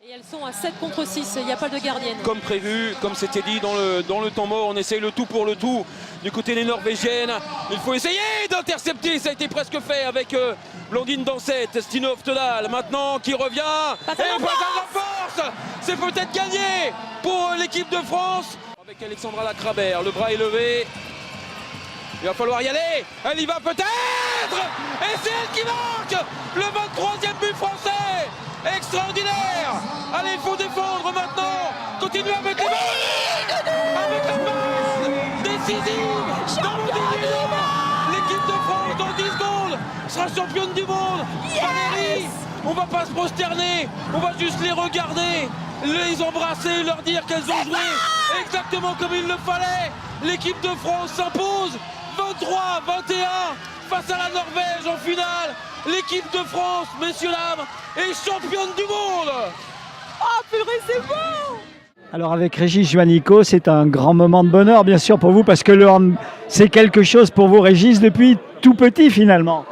Et elles sont à 7 contre 6, il n'y a pas de gardienne. Comme prévu, comme c'était dit dans le temps mort, on essaye le tout pour le tout. Du côté des Norvégiennes, il faut essayer d'intercepter, ça a été presque fait avec Blandine Dansette, Stinov Tedal maintenant qui revient. Et Patin de la force, c'est peut-être gagné pour l'équipe de France. Avec Alexandra Lacrabert, le bras est levé. Il va falloir y aller, elle y va peut-être. Et c'est elle qui marque le 23e but français. Extraordinaire! Allez, il faut défendre maintenant! Continuez avec les balles! Avec la balle décisive! Dans le 18 l'équipe de France, dans 10 secondes, sera championne du monde! Valérie, on va pas se prosterner, on va juste les regarder, les embrasser, leur dire qu'elles ont joué exactement comme il le fallait! L'équipe de France s'impose 23-21 face à la Norvège en finale! L'équipe de France, messieurs, dames, est championne du monde. Oh purée, c'est beau! Alors avec Régis Juanico, c'est un grand moment de bonheur bien sûr pour vous parce que le hand, c'est quelque chose pour vous Régis depuis tout petit finalement.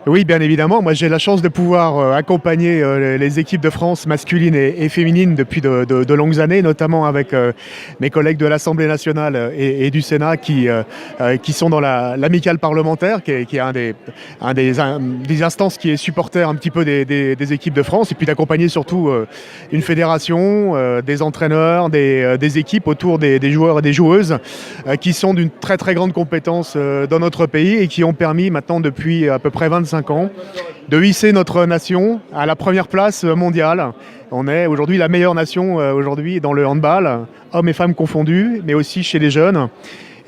Oui, bien évidemment. Moi, j'ai la chance de pouvoir accompagner les équipes de France masculines et féminines depuis de longues années, notamment avec mes collègues de l'Assemblée nationale et du Sénat qui sont dans l'amicale parlementaire, qui est un des instances qui est supporter un petit peu des équipes de France, et puis d'accompagner surtout une fédération, des entraîneurs, des équipes autour des joueurs et des joueuses qui sont d'une très très grande compétence dans notre pays et qui ont permis maintenant depuis à peu près 25 ans, de hisser notre nation à la première place mondiale. On est aujourd'hui la meilleure nation aujourd'hui dans le handball, hommes et femmes confondus, mais aussi chez les jeunes.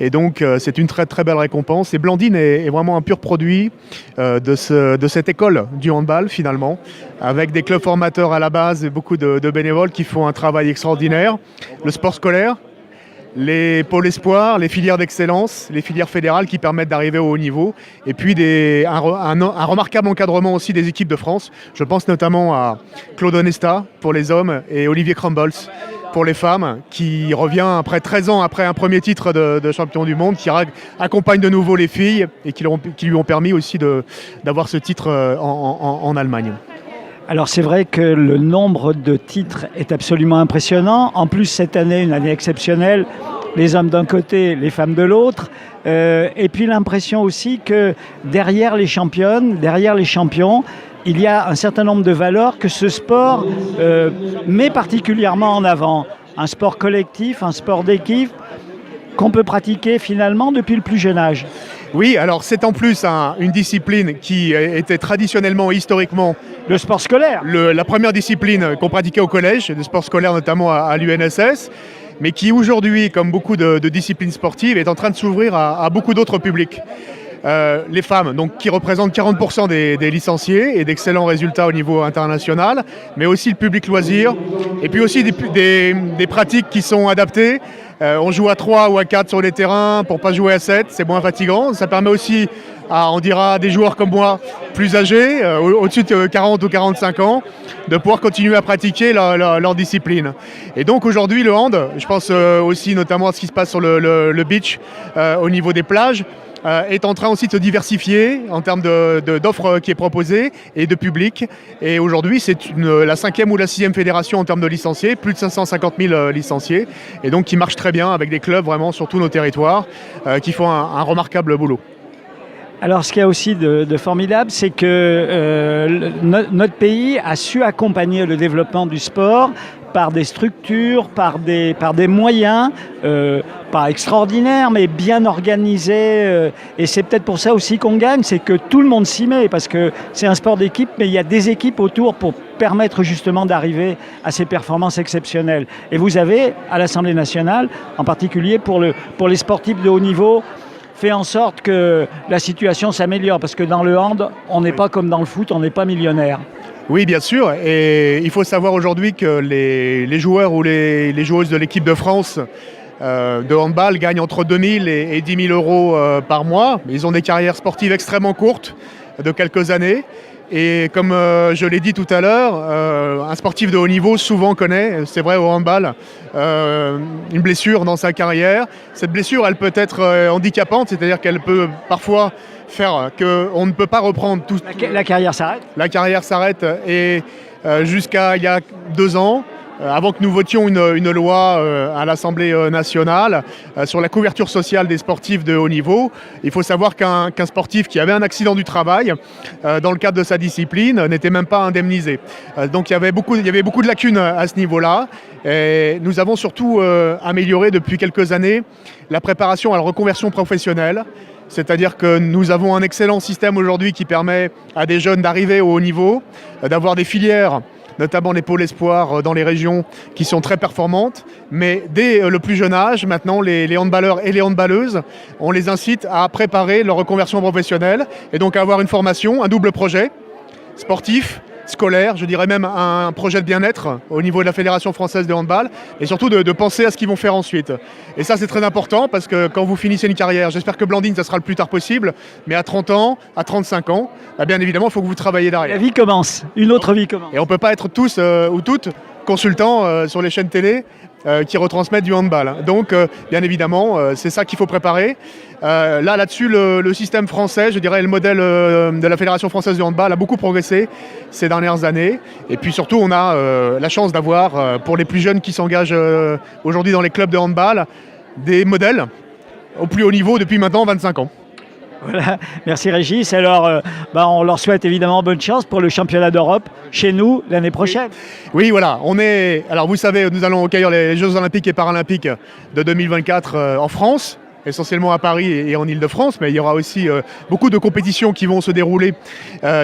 Et donc c'est une très très belle récompense. Et Blandine est vraiment un pur produit de cette école du handball finalement, avec des clubs formateurs à la base et beaucoup de bénévoles qui font un travail extraordinaire. Le sport scolaire, les pôles espoirs, les filières d'excellence, les filières fédérales qui permettent d'arriver au haut niveau, et puis un remarquable encadrement aussi des équipes de France. Je pense notamment à Claude Onesta pour les hommes et Olivier Crumbles pour les femmes, qui revient après 13 ans après un premier titre de champion du monde, qui accompagne de nouveau les filles et qui lui ont permis aussi d'avoir ce titre en Allemagne. Alors c'est vrai que le nombre de titres est absolument impressionnant. En plus cette année, une année exceptionnelle, les hommes d'un côté, les femmes de l'autre. Et puis l'impression aussi que derrière les championnes, derrière les champions, il y a un certain nombre de valeurs que ce sport met particulièrement en avant. Un sport collectif, un sport d'équipe qu'on peut pratiquer finalement depuis le plus jeune âge. Oui, alors c'est en plus une discipline qui était traditionnellement, historiquement, le sport scolaire. La première discipline qu'on pratiquait au collège, le sport scolaire notamment à l'UNSS, mais qui aujourd'hui, comme beaucoup de disciplines sportives, est en train de s'ouvrir à beaucoup d'autres publics. Les femmes, donc, qui représentent 40% des licenciés et d'excellents résultats au niveau international, mais aussi le public loisir, et puis aussi des pratiques qui sont adaptées. On joue à 3 ou à 4 sur les terrains pour ne pas jouer à 7, c'est moins fatigant. Ça permet aussi on dira, des joueurs comme moi, plus âgés, au-dessus de 40 ou 45 ans, de pouvoir continuer à pratiquer leur discipline. Et donc aujourd'hui, le hand, je pense aussi notamment à ce qui se passe sur le beach, au niveau des plages, est en train aussi de se diversifier en termes d'offres qui est proposée et de public. Et aujourd'hui, c'est la 5e ou la 6e fédération en termes de licenciés, plus de 550 000 licenciés, et donc qui marche très bien avec des clubs vraiment sur tous nos territoires qui font un remarquable boulot. Alors ce qu'il y a aussi de formidable, c'est que notre pays a su accompagner le développement du sport par des structures, par des moyens, pas extraordinaires, mais bien organisés. Et c'est peut-être pour ça aussi qu'on gagne, c'est que tout le monde s'y met, parce que c'est un sport d'équipe, mais il y a des équipes autour pour permettre justement d'arriver à ces performances exceptionnelles. Et vous avez, à l'Assemblée nationale, en particulier pour les sportifs de haut niveau, fait en sorte que la situation s'améliore, parce que dans le hand, on n'est pas comme dans le foot, on n'est pas millionnaire. Oui, bien sûr, et il faut savoir aujourd'hui que les joueurs ou les joueuses de l'équipe de France de handball gagnent entre 2 000 et 10 000 euros par mois. Ils ont des carrières sportives extrêmement courtes, de quelques années. Et comme je l'ai dit tout à l'heure, un sportif de haut niveau souvent connaît, c'est vrai au handball, une blessure dans sa carrière. Cette blessure, elle peut être handicapante, c'est-à-dire qu'elle peut parfois faire qu'on ne peut pas reprendre tout. La carrière s'arrête. La carrière s'arrête et jusqu'à il y a 2 ans, avant que nous votions une loi à l'Assemblée nationale sur la couverture sociale des sportifs de haut niveau. Il faut savoir qu'un sportif qui avait un accident du travail dans le cadre de sa discipline n'était même pas indemnisé. Donc il y avait beaucoup de lacunes à ce niveau-là. Et nous avons surtout amélioré depuis quelques années la préparation à la reconversion professionnelle. C'est-à-dire que nous avons un excellent système aujourd'hui qui permet à des jeunes d'arriver au haut niveau, d'avoir des filières, notamment les pôles espoirs dans les régions qui sont très performantes. Mais dès le plus jeune âge, maintenant, les handballeurs et les handballeuses, on les incite à préparer leur reconversion professionnelle et donc à avoir une formation, un double projet, sportif, scolaire, je dirais même un projet de bien-être au niveau de la Fédération française de handball et surtout de penser à ce qu'ils vont faire ensuite. Et ça, c'est très important parce que quand vous finissez une carrière, j'espère que Blandine, ça sera le plus tard possible, mais à 30 ans, à 35 ans, bien évidemment, il faut que vous travaillez derrière. La vie commence, une autre vie commence. Et on ne peut pas être tous ou toutes consultants sur les chaînes télé qui retransmettent du handball. Donc, bien évidemment, c'est ça qu'il faut préparer. Là-dessus, le système français, je dirais le modèle de la Fédération française de handball a beaucoup progressé ces dernières années. Et puis surtout, on a la chance d'avoir, pour les plus jeunes qui s'engagent aujourd'hui dans les clubs de handball, des modèles au plus haut niveau depuis maintenant 25 ans. Voilà, merci Régis. Alors, on leur souhaite évidemment bonne chance pour le championnat d'Europe chez nous l'année prochaine. Oui, voilà. Alors, vous savez, nous allons accueillir les Jeux Olympiques et Paralympiques de 2024 en France, essentiellement à Paris et en Ile-de-France, mais il y aura aussi beaucoup de compétitions qui vont se dérouler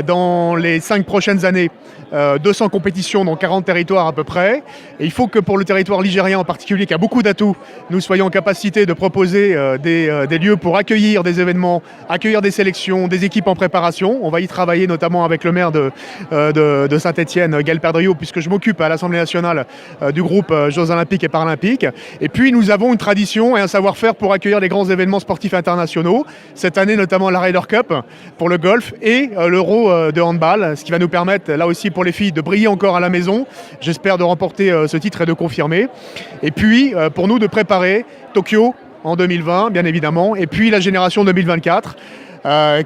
dans les 5 prochaines années. 200 compétitions dans 40 territoires à peu près. Et il faut que pour le territoire ligérien en particulier, qui a beaucoup d'atouts, nous soyons en capacité de proposer des lieux pour accueillir des événements, accueillir des sélections, des équipes en préparation. On va y travailler notamment avec le maire de Saint-Étienne, Gaël Perdriau, puisque je m'occupe à l'Assemblée nationale du groupe Jeux Olympiques et Paralympiques. Et puis nous avons une tradition et un savoir-faire pour accueillir les grands événements sportifs internationaux. Cette année notamment la Ryder Cup pour le golf et l'Euro de handball, ce qui va nous permettre là aussi pour les filles de briller encore à la maison. J'espère de remporter ce titre et de confirmer. Et puis pour nous de préparer Tokyo en 2020 bien évidemment. Et puis la génération 2024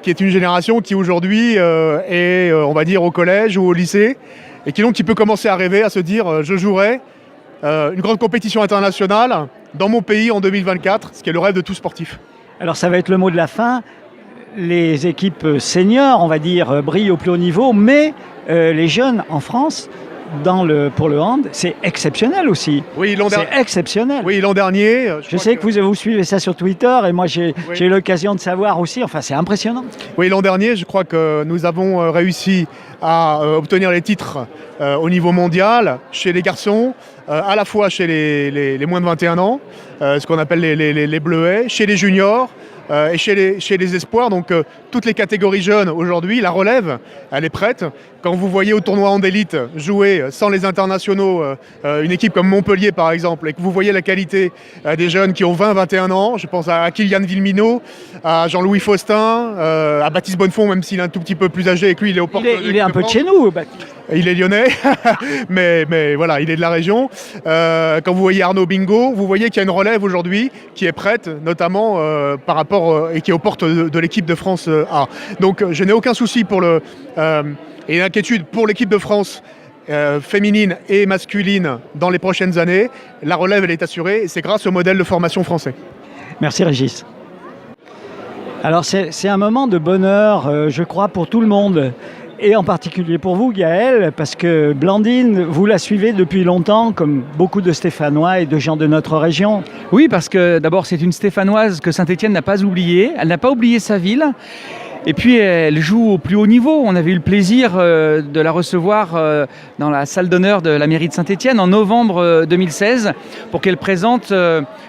qui est une génération qui aujourd'hui est on va dire au collège ou au lycée et qui peut commencer à rêver, à se dire je jouerai une grande compétition internationale dans mon pays en 2024, ce qui est le rêve de tout sportif. Alors ça va être le mot de la fin. Les équipes seniors, on va dire, brillent au plus haut niveau, mais les jeunes en France, pour le hand, c'est exceptionnel aussi. Oui, c'est exceptionnel. Oui, l'an dernier. Je sais que vous suivez ça sur Twitter et moi j'ai eu l'occasion de savoir aussi. Enfin, c'est impressionnant. Oui, l'an dernier, je crois que nous avons réussi à obtenir les titres au niveau mondial chez les garçons, à la fois chez les moins de 21 ans, ce qu'on appelle les bleuets, chez les juniors. Et chez les espoirs, donc toutes les catégories jeunes aujourd'hui, la relève, elle est prête. Quand vous voyez au tournoi en élite jouer sans les internationaux, une équipe comme Montpellier par exemple, et que vous voyez la qualité des jeunes qui ont 20-21 ans, je pense à Kylian Villemino, à Jean-Louis Faustin, à Baptiste Bonnefond, même s'il est un tout petit peu plus âgé et que lui il est au porte. Il est un peu de chez nous, Baptiste. Il est lyonnais, mais voilà, il est de la région. Quand vous voyez Arnaud Bingo, vous voyez qu'il y a une relève aujourd'hui qui est prête, notamment par rapport et qui est aux portes de l'équipe de France A. Donc je n'ai aucun souci et une inquiétude pour l'équipe de France féminine et masculine dans les prochaines années. La relève, elle est assurée et c'est grâce au modèle de formation français. Merci Régis. Alors c'est un moment de bonheur, je crois, pour tout le monde. Et en particulier pour vous, Gaël, parce que Blandine, vous la suivez depuis longtemps, comme beaucoup de Stéphanois et de gens de notre région. Oui, parce que d'abord, c'est une Stéphanoise que Saint-Étienne n'a pas oubliée. Elle n'a pas oublié sa ville. Et puis, elle joue au plus haut niveau. On avait eu le plaisir de la recevoir dans la salle d'honneur de la mairie de Saint-Étienne en novembre 2016 pour qu'elle présente,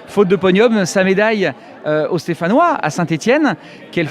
faute de podium, sa médaille aux Stéphanois à Saint-Étienne.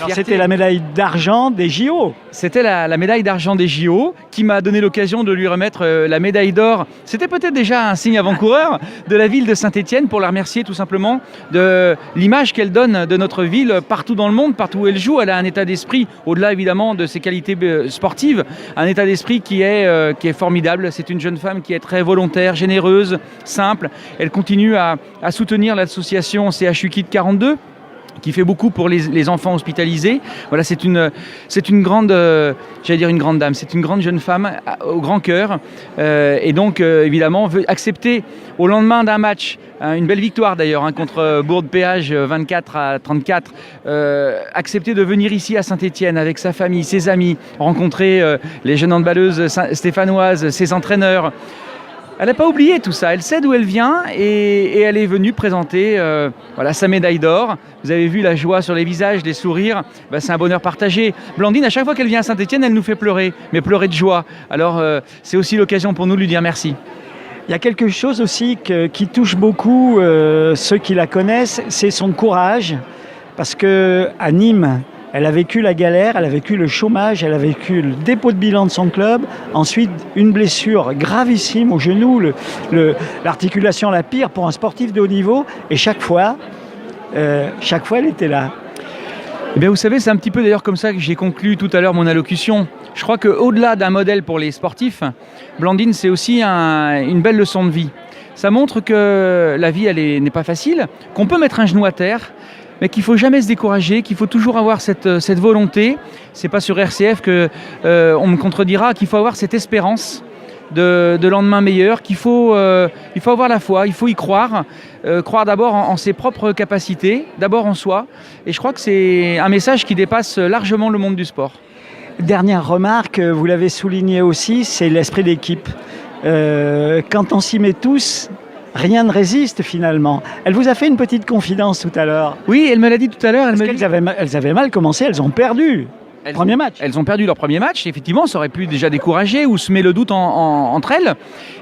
C'était la médaille d'argent des JO. C'était la médaille d'argent des JO qui m'a donné l'occasion de lui remettre la médaille d'or. C'était peut-être déjà un signe avant-coureur de la ville de Saint-Étienne pour la remercier tout simplement de l'image qu'elle donne de notre ville partout dans le monde, partout où elle joue. Elle a un état d'esprit, au-delà évidemment de ses qualités sportives, un état d'esprit qui est formidable. C'est une jeune femme qui est très volontaire, généreuse, simple. Elle continue à soutenir l'association CHU Kid 42 qui fait beaucoup pour les enfants hospitalisés. Voilà, c'est une grande, j'allais dire une grande dame, c'est une grande jeune femme au grand cœur, et donc évidemment veut accepter au lendemain d'un match, une belle victoire d'ailleurs contre Bourg-de-Péage 24-34, accepter de venir ici à Saint-Étienne avec sa famille, ses amis, rencontrer les jeunes handballeuses stéphanoises, ses entraîneurs. Elle n'a pas oublié tout ça, elle sait d'où elle vient et elle est venue présenter voilà, sa médaille d'or. Vous avez vu la joie sur les visages, les sourires, c'est un bonheur partagé. Blandine, à chaque fois qu'elle vient à Saint-Étienne, elle nous fait pleurer, mais pleurer de joie. Alors c'est aussi l'occasion pour nous de lui dire merci. Il y a quelque chose aussi qui touche beaucoup ceux qui la connaissent, c'est son courage, parce qu'à Nîmes, elle a vécu la galère, elle a vécu le chômage, elle a vécu le dépôt de bilan de son club, ensuite une blessure gravissime au genou, l'articulation la pire pour un sportif de haut niveau, et chaque fois elle était là. Eh bien, vous savez, c'est un petit peu d'ailleurs comme ça que j'ai conclu tout à l'heure mon allocution. Je crois qu'au-delà d'un modèle pour les sportifs, Blandine, c'est aussi une belle leçon de vie. Ça montre que la vie, elle n'est pas facile, qu'on peut mettre un genou à terre, mais qu'il ne faut jamais se décourager, qu'il faut toujours avoir cette volonté. Ce n'est pas sur RCF qu'on me contredira, qu'il faut avoir cette espérance de lendemain meilleur, qu'il faut avoir la foi, il faut y croire, croire d'abord en ses propres capacités, d'abord en soi. Et je crois que c'est un message qui dépasse largement le monde du sport. Dernière remarque, vous l'avez souligné aussi, c'est l'esprit d'équipe. Quand on s'y met tous, rien ne résiste finalement. Elle vous a fait une petite confidence tout à l'heure. Oui, elle me l'a dit tout à l'heure. Elles avaient mal commencé, elles ont perdu. Premier match. Elles ont perdu leur premier match. Effectivement, ça aurait pu déjà décourager ou semer le doute entre elles.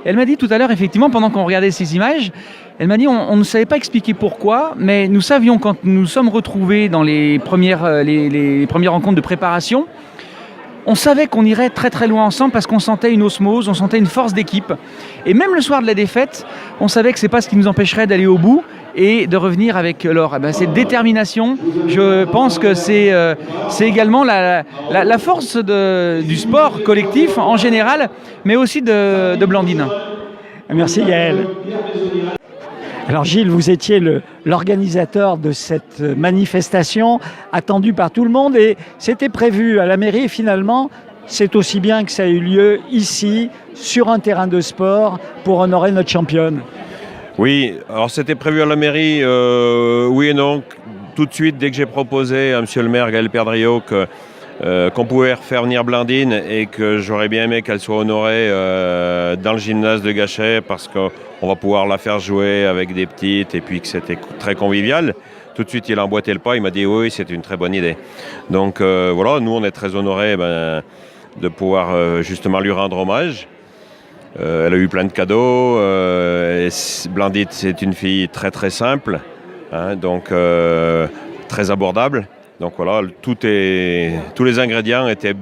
Elle m'a dit tout à l'heure, effectivement, pendant qu'on regardait ces images, elle m'a dit on ne savait pas expliquer pourquoi, mais nous savions quand nous nous sommes retrouvés dans les premières rencontres de préparation, on savait qu'on irait très très loin ensemble parce qu'on sentait une osmose, on sentait une force d'équipe. Et même le soir de la défaite, on savait que ce n'est pas ce qui nous empêcherait d'aller au bout et de revenir avec l'or. Cette détermination, je pense que c'est également la force du sport collectif en général, mais aussi de Blandine. Merci Gaël. Alors Gilles, vous étiez l'organisateur de cette manifestation attendue par tout le monde et c'était prévu à la mairie et finalement c'est aussi bien que ça a eu lieu ici, sur un terrain de sport, pour honorer notre championne. Oui, alors c'était prévu à la mairie, oui et non. Tout de suite, dès que j'ai proposé à monsieur le maire Gaël Perdriau qu'on pouvait faire venir Blandine et que j'aurais bien aimé qu'elle soit honorée dans le gymnase de Gachet parce qu'on va pouvoir la faire jouer avec des petites et puis que c'était très convivial. Tout de suite, il a emboîté le pas, il m'a dit oui, c'est une très bonne idée. Donc voilà, nous on est très honorés de pouvoir justement lui rendre hommage. Elle a eu plein de cadeaux. Blandine, c'est une fille très très simple, hein, donc très abordable. Donc voilà, tous les ingrédients étaient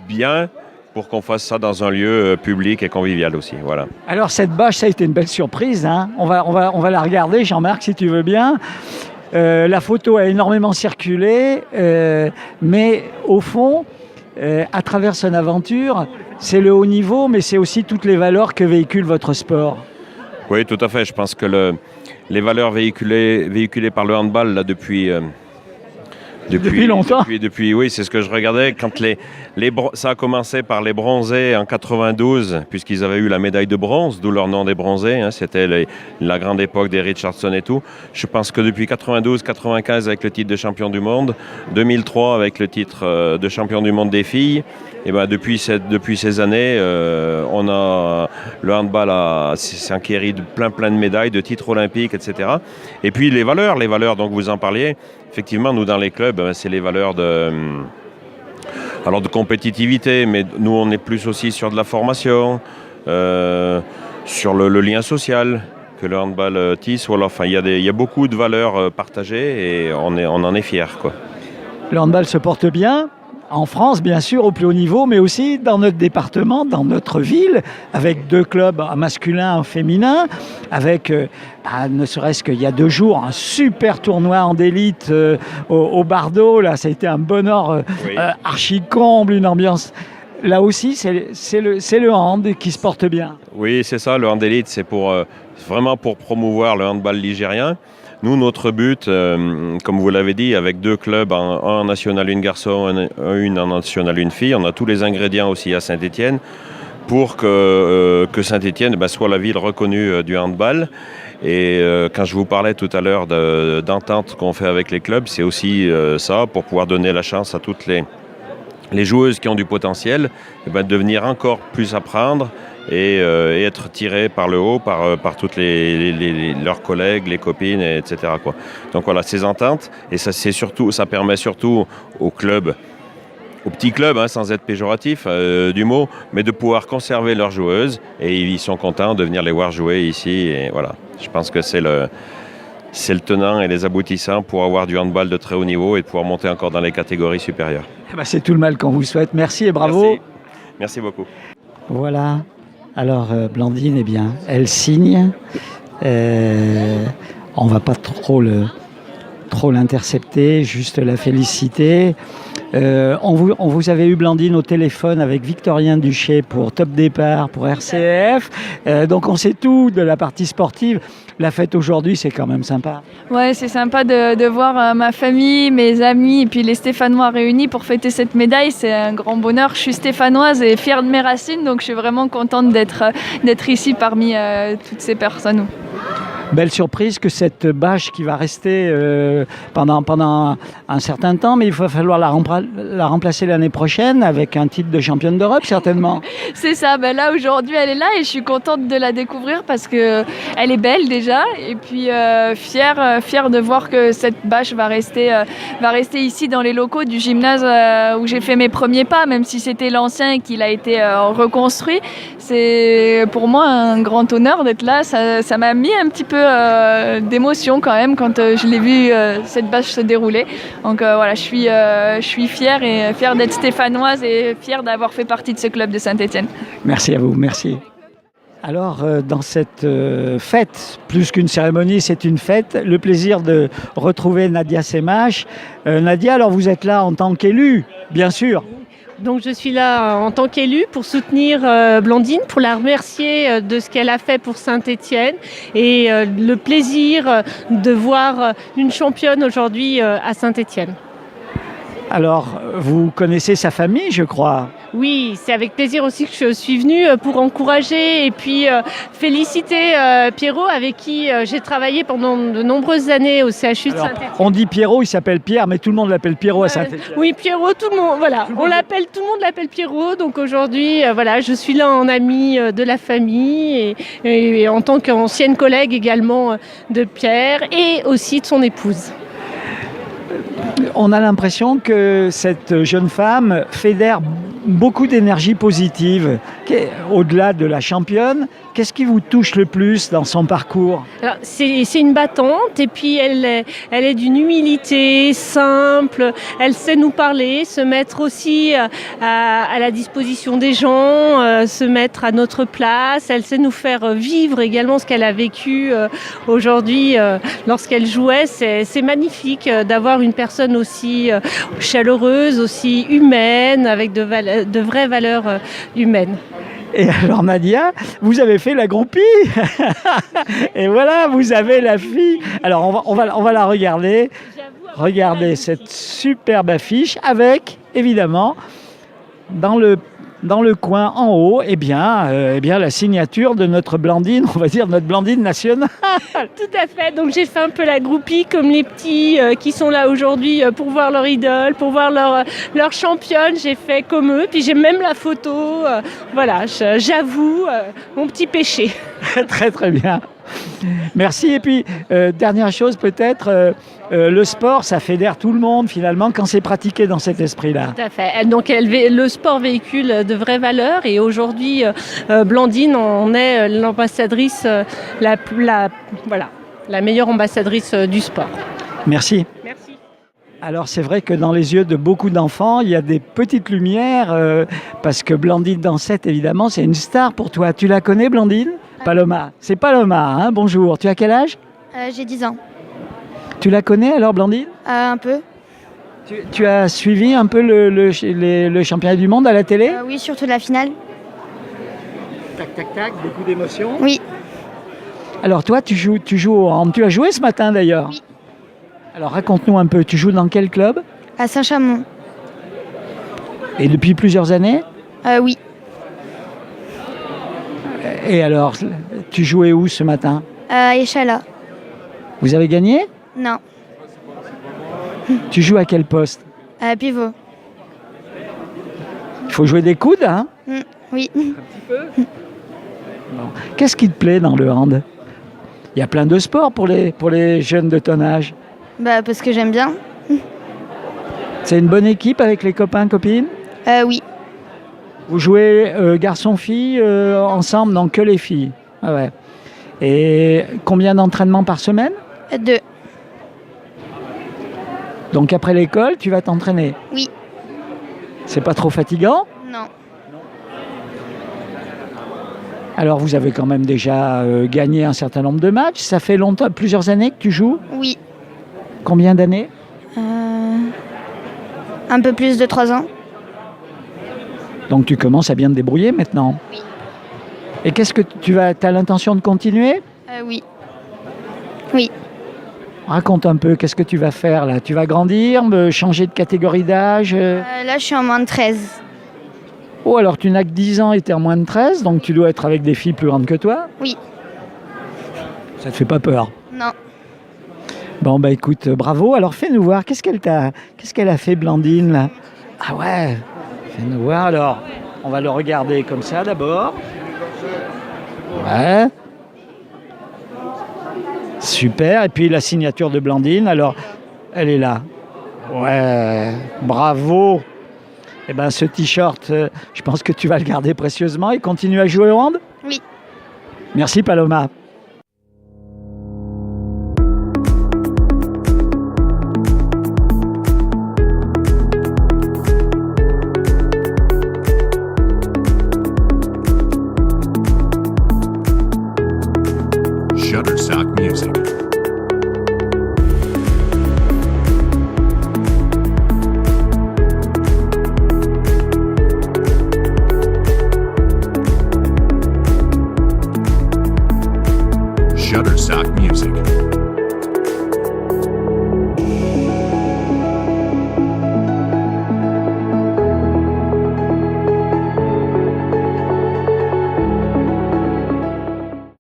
bien pour qu'on fasse ça dans un lieu public et convivial aussi. Voilà. Alors cette bâche, ça a été une belle surprise, hein. On va la regarder, Jean-Marc, si tu veux bien. La photo a énormément circulé, mais au fond, à travers son aventure, c'est le haut niveau, mais c'est aussi toutes les valeurs que véhicule votre sport. Oui, tout à fait. Je pense que les valeurs véhiculées par le handball là, depuis longtemps. Depuis, oui, c'est ce que je regardais. Quand ça a commencé par les bronzés en 92, puisqu'ils avaient eu la médaille de bronze, d'où leur nom des bronzés. Hein, c'était la grande époque des Richardson et tout. Je pense que depuis 92-95 avec le titre de champion du monde, 2003 avec le titre de champion du monde des filles, et depuis ces années, le handball s'est enquéri de plein de médailles, de titres olympiques, etc. Et puis les valeurs dont vous en parliez. Effectivement, nous, dans les clubs, c'est les valeurs de compétitivité, mais nous, on est plus aussi sur de la formation, sur le lien social que le handball tisse. Voilà. Enfin, il y a beaucoup de valeurs partagées et on en est fiers, quoi. Le handball se porte bien, en France, bien sûr, au plus haut niveau, mais aussi dans notre département, dans notre ville, avec 2 clubs, un masculin, un féminin, avec, ne serait-ce qu'il y a 2 jours, un super tournoi en élite au Bardo. Là, ça a été un bonheur archi-comble, une ambiance. Là aussi, c'est le hand qui se porte bien. Oui, c'est ça, le hand élite, c'est vraiment pour promouvoir le handball ligérien. Nous, notre but, comme vous l'avez dit, avec 2 clubs, un en national 1 garçon, une en national 1 fille, on a tous les ingrédients aussi à Saint-Étienne pour que Saint-Étienne soit la ville reconnue du handball. Et quand je vous parlais tout à l'heure d'entente qu'on fait avec les clubs, c'est aussi ça, pour pouvoir donner la chance à toutes les joueuses qui ont du potentiel de venir encore plus apprendre et être tirées par le haut par toutes leurs collègues, les copines, etc. quoi. Donc voilà, ces ententes, et ça permet surtout aux clubs, aux petits clubs, sans être péjoratif du mot, mais de pouvoir conserver leurs joueuses, et ils sont contents de venir les voir jouer ici. Et voilà, je pense que c'est le tenant et les aboutissants pour avoir du handball de très haut niveau et de pouvoir monter encore dans les catégories supérieures. C'est tout le mal qu'on vous souhaite. Merci et bravo. Merci, merci beaucoup. Voilà. Alors Blandine, elle signe. On ne va pas trop l'intercepter, juste la féliciter. On vous avait eu, Blandine, au téléphone avec Victorien Duché pour Top Départ, pour RCF. Donc on sait tout de la partie sportive. La fête aujourd'hui, c'est quand même sympa. Ouais, c'est sympa de voir ma famille, mes amis et puis les Stéphanois réunis pour fêter cette médaille. C'est un grand bonheur. Je suis stéphanoise et fière de mes racines, donc je suis vraiment contente d'être ici parmi toutes ces personnes. Belle surprise que cette bâche qui va rester pendant un certain temps, mais il va falloir la remplacer l'année prochaine avec un titre de championne d'Europe, certainement. C'est ça, là aujourd'hui elle est là et je suis contente de la découvrir parce qu'elle est belle déjà, et puis fière de voir que cette bâche va rester ici dans les locaux du gymnase où j'ai fait mes premiers pas, même si c'était l'ancien et qu'il a été reconstruit. C'est pour moi un grand honneur d'être là, ça m'a mis un petit peu d'émotion quand même quand je l'ai vu cette bâche se dérouler. Donc voilà, je suis fière d'être stéphanoise et fière d'avoir fait partie de ce club de Saint-Étienne. Merci à vous, merci. Alors dans cette fête, plus qu'une cérémonie, c'est une fête, le plaisir de retrouver Nadia Semache. Nadia, alors vous êtes là en tant qu'élue, bien sûr. Donc je suis là en tant qu'élue pour soutenir Blandine, pour la remercier de ce qu'elle a fait pour Saint-Étienne et le plaisir de voir une championne aujourd'hui à Saint-Étienne. Alors, vous connaissez sa famille, je crois. Oui, c'est avec plaisir aussi que je suis venue pour encourager et puis féliciter Pierrot, avec qui j'ai travaillé pendant de nombreuses années au CHU de Saint-Étienne. On dit Pierrot, il s'appelle Pierre, mais tout le monde l'appelle Pierrot à Saint-Étienne. Oui, Pierrot, tout le monde, voilà. Tout le monde l'appelle Pierrot. Donc aujourd'hui, voilà, je suis là en amie de la famille et en tant qu'ancienne collègue également de Pierre et aussi de son épouse. On a l'impression que cette jeune femme fédère beaucoup d'énergie positive. Au-delà de la championne, qu'est-ce qui vous touche le plus dans son parcours ? Alors, c'est une battante et puis elle est d'une humilité simple. Elle sait nous parler, se mettre aussi à la disposition des gens, se mettre à notre place. Elle sait nous faire vivre également ce qu'elle a vécu aujourd'hui lorsqu'elle jouait. C'est magnifique d'avoir une personne aussi chaleureuse, aussi humaine, avec de vraies valeurs humaines. Et alors Nadia, vous avez fait la groupie. Et voilà, vous avez la fille. Alors on va la regarder. Regardez cette superbe affiche avec, évidemment, dans le coin en haut, eh bien la signature de notre Blandine, on va dire notre Blandine nationale. Tout à fait, donc j'ai fait un peu la groupie comme les petits qui sont là aujourd'hui pour voir leur idole, pour voir leur championne, j'ai fait comme eux, puis j'ai même la photo, voilà, j'avoue mon petit péché. Très très bien. Merci. Et puis, dernière chose peut-être, le sport, ça fédère tout le monde finalement quand c'est pratiqué dans cet esprit-là. Tout à fait. Donc, le sport véhicule de vraies valeurs et aujourd'hui, Blandine en est l'ambassadrice, la meilleure ambassadrice du sport. Merci. Merci. Alors c'est vrai que dans les yeux de beaucoup d'enfants, il y a des petites lumières parce que Blandine Dansette, évidemment, c'est une star pour toi. Tu la connais, Blandine ? Paloma. C'est Paloma, hein ? Bonjour. Tu as quel âge ? J'ai 10 ans. Tu la connais alors, Blandine ? Un peu. Tu as suivi un peu le championnat du monde à la télé ? Oui, surtout la finale. Tac, tac, tac, beaucoup d'émotions. Oui. Alors toi, tu joues au hand. Tu as joué ce matin d'ailleurs. Oui. Alors raconte-nous un peu, tu joues dans quel club? À Saint-Chamond. Et depuis plusieurs années? Oui. Et alors, tu jouais où ce matin? À Échala. Vous avez gagné? Non. Tu joues à quel poste? À Pivot. Il faut jouer des coudes, hein? Oui. Bon. Qu'est-ce qui te plaît dans le hand? Il y a plein de sports pour les jeunes de ton âge. Bah, parce que j'aime bien. C'est une bonne équipe avec les copains, copines? Oui. Vous jouez garçons-filles ensemble? Non, que les filles. Ah ouais. Et combien d'entraînements par semaine? 2. Donc après l'école, tu vas t'entraîner? Oui. C'est pas trop fatigant? Non. Alors vous avez quand même déjà gagné un certain nombre de matchs. Ça fait longtemps, plusieurs années que tu joues? Oui. Combien d'années? Un peu plus de 3 ans. Donc tu commences à bien te débrouiller maintenant? Oui. Et qu'est-ce que tu as l'intention de continuer? Oui. Oui. Raconte un peu, qu'est-ce que tu vas faire là? Tu vas grandir, changer de catégorie d'âge? Là, je suis en moins de 13. Oh, alors tu n'as que 10 ans et tu es en moins de 13, donc tu dois être avec des filles plus grandes que toi? Oui. Ça te fait pas peur? Non. Bon, bah écoute, bravo. Alors fais-nous voir, qu'est-ce qu'elle a fait, Blandine, là? Ah ouais, fais-nous voir. Alors, on va le regarder comme ça d'abord. Ouais. Super. Et puis la signature de Blandine, alors, elle est là. Ouais, bravo. Eh ben, ce t-shirt, je pense que tu vas le garder précieusement et continuer à jouer au hand? Oui. Merci, Paloma.